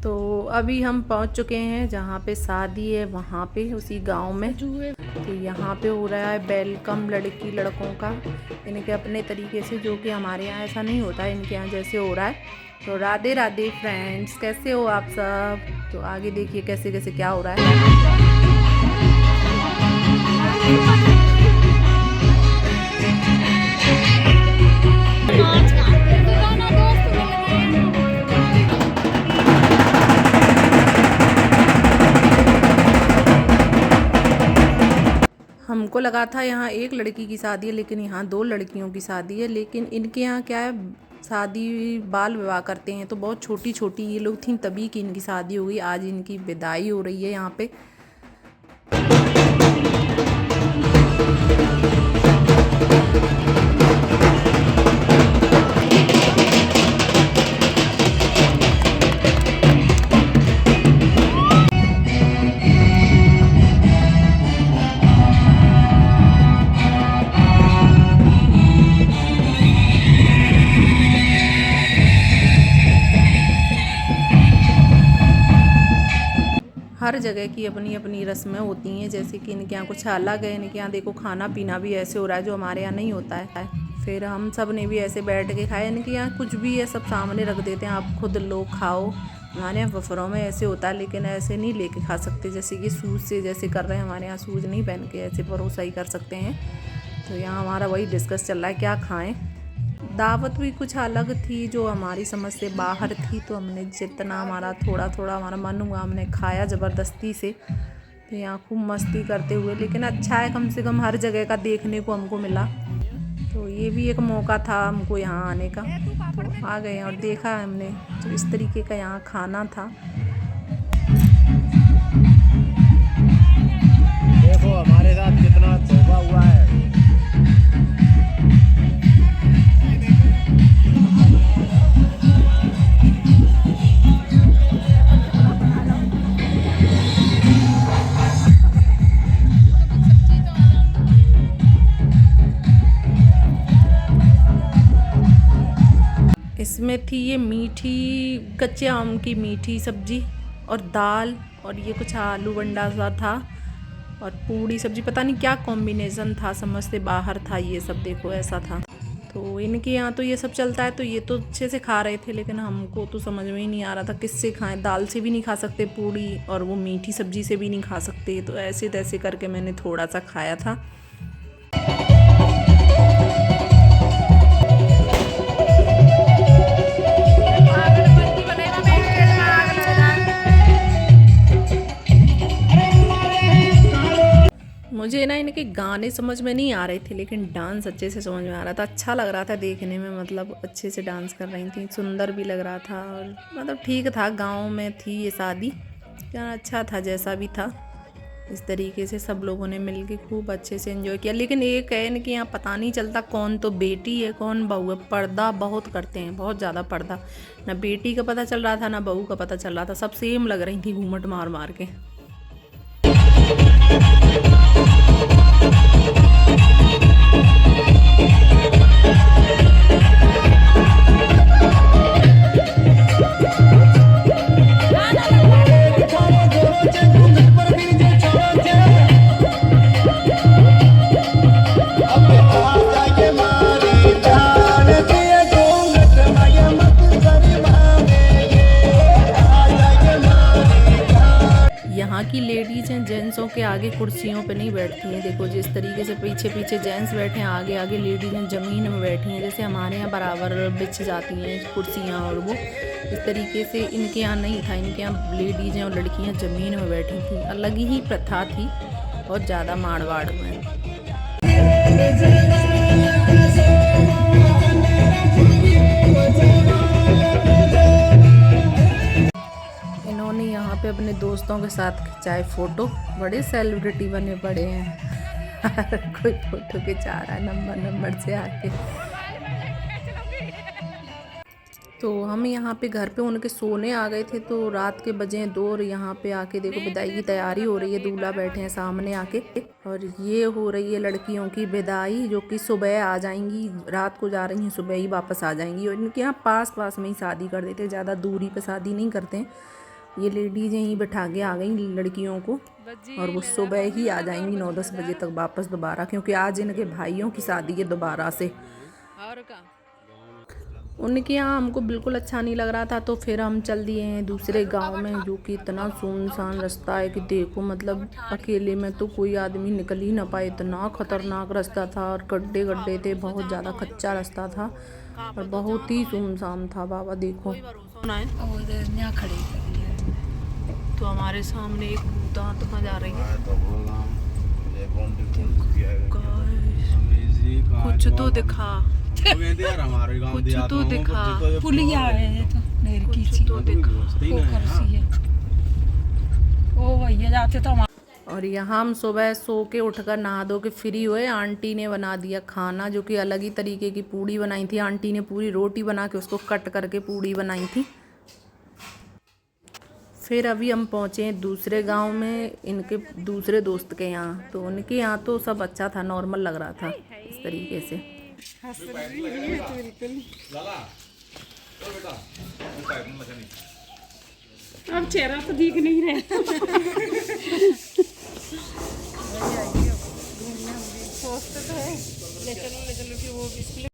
तो अभी हम पहुंच चुके हैं जहाँ पे शादी है, वहाँ पे उसी गांव में। तो यहाँ पे हो रहा है वेलकम लड़की लड़कों का, इनके अपने तरीके से, जो कि हमारे यहाँ ऐसा नहीं होता है, इनके यहाँ जैसे हो रहा है। तो राधे राधे फ्रेंड्स, कैसे हो आप सब। तो आगे देखिए कैसे कैसे क्या हो रहा है। हमको लगा था यहाँ एक लड़की की शादी है, लेकिन यहाँ 2 लड़कियों की शादी है। लेकिन इनके यहाँ क्या है, शादी बाल विवाह करते हैं, तो बहुत छोटी छोटी ये लोग थी, तभी कि इनकी शादी हो गई। आज इनकी विदाई हो रही है यहाँ पे। हर जगह की अपनी अपनी रस्में होती हैं, जैसे कि इनके यहाँ कुछ अलग है। इनके यहाँ देखो खाना पीना भी ऐसे हो रहा है जो हमारे यहाँ नहीं होता है। फिर हम सब ने भी ऐसे बैठ के खाया। इनके यहाँ कुछ भी है सब सामने रख देते हैं, आप खुद लो खाओ। हमारे यहाँ वफरों में ऐसे होता है, लेकिन ऐसे नहीं लेके खा सकते, जैसे कि सूज से जैसे कर रहे हैं। हमारे यहाँ सूज नहीं पहन के ऐसे भरोसा ही कर सकते हैं। तो यहाँ हमारा वही डिस्कस चल रहा है क्या खाएँ। दावत भी कुछ अलग थी जो हमारी समझ से बाहर थी, तो हमने जितना हमारा थोड़ा थोड़ा हमारा मन हुआ हमने खाया ज़बरदस्ती से। तो यहाँ खूब मस्ती करते हुए, लेकिन अच्छा है कम से कम हर जगह का देखने को हमको मिला। तो ये भी एक मौका था हमको यहाँ आने का, तो आ गए और देखा हमने तो इस तरीके का यहाँ खाना था। देखो हमारे साथ कितना धोखा हुआ है। इसमें थी ये मीठी कच्चे आम की मीठी सब्जी और दाल, और ये कुछ आलू बंडा सा था और पूड़ी सब्जी, पता नहीं क्या कॉम्बिनेशन था, समझ से बाहर था ये सब। देखो ऐसा था। तो इनके यहाँ तो ये सब चलता है, तो ये तो अच्छे से खा रहे थे, लेकिन हमको तो समझ में ही नहीं आ रहा था किससे खाएं। दाल से भी नहीं खा सकते पूड़ी, और वो मीठी सब्जी से भी नहीं खा सकते। तो ऐसे तैसे करके मैंने थोड़ा सा खाया था। मुझे ना इनके गाने समझ में नहीं आ रहे थे, लेकिन डांस अच्छे से समझ में आ रहा था। अच्छा लग रहा था देखने में, मतलब अच्छे से डांस कर रही थी, सुंदर भी लग रहा था, और मतलब ठीक था। गांव में थी ये शादी, क्या अच्छा था जैसा भी था। इस तरीके से सब लोगों ने मिलके खूब अच्छे से एंजॉय किया। लेकिन एक है इनके यहाँ पता नहीं चलता कौन तो बेटी है कौन बहू है। पर्दा बहुत करते हैं, बहुत ज़्यादा पर्दा। ना बेटी का पता चल रहा था ना बहू का पता चल रहा था, सब सेम लग रही थी घूमट मार मार के। यहाँ की लेडीज़ हैं जेंट्सों के आगे कुर्सियों पे नहीं बैठती हैं। देखो जिस तरीके से पीछे पीछे जेंट्स बैठे हैं, आगे आगे लेडीज़ हैं ज़मीन में बैठी हैं। जैसे हमारे यहाँ बराबर बिछ जाती हैं कुर्सियाँ, और वो इस तरीके से इनके यहाँ नहीं था। इनके यहाँ लेडीज़ हैं और लड़कियाँ ज़मीन में बैठी थी। अलग ही प्रथा थी, बहुत ज़्यादा मारवाड़ में। इन्होंने यहाँ पे अपने दोस्तों के साथ खिंचाए फ़ोटो। बड़े सेलिब्रिटी बने पड़े हैं। कोई फ़ोटो खिंचा रहा है नंबर नंबर से आके। तो हम यहाँ पे घर पे उनके सोने आ गए थे, तो रात के बजे 2 और यहाँ पे आके देखो विदाई की तैयारी हो रही है। दूल्हा बैठे हैं सामने आके, और ये हो रही है लड़कियों की विदाई, जो कि सुबह आ जाएंगी। रात को जा रही हैं, सुबह ही वापस आ जाएंगी। और इनके यहाँ पास पास में ही शादी कर देते हैं, ज़्यादा दूरी पे शादी नहीं करते हैं। ये लेडीज यहीं बैठा के आ गई लड़कियों को, और वो सुबह ही आ जाएंगी 9-10 बजे तक वापस दोबारा, क्योंकि आज इनके भाइयों की शादी है दोबारा से। उनके यहाँ हमको बिल्कुल अच्छा नहीं लग रहा था, तो फिर हम चल दिए हैं दूसरे गांव में, जो कि इतना सुनसान रास्ता है कि देखो, मतलब अकेले में तो कोई आदमी निकल ही ना पाए, इतना खतरनाक रास्ता था और गड्ढे गड्ढे थे, बहुत ज़्यादा कच्चा रास्ता था और बहुत ही सुनसान था। बाबा देखो तो हमारे सामने एक दांत बजा रही है, कुछ तो दिखा, कुछ तो दिखा, पुलिया है तो नेर की कुछ तो दिखा। ओ भैया जाते तो और यहाँ हम सुबह सो के उठकर नहा धो के फ्री हुए। आंटी ने बना दिया खाना, जो कि अलग ही तरीके की पूड़ी बनाई थी। आंटी ने पूरी रोटी बना के उसको कट करके पूड़ी बनाई थी। फिर अभी हम पहुँचे हैं दूसरे गांव में, इनके दूसरे दोस्त के यहाँ। तो उनके यहाँ तो सब अच्छा था, नॉर्मल लग रहा था इस तरीके से। अब चेहरा तो दिख नहीं रहा।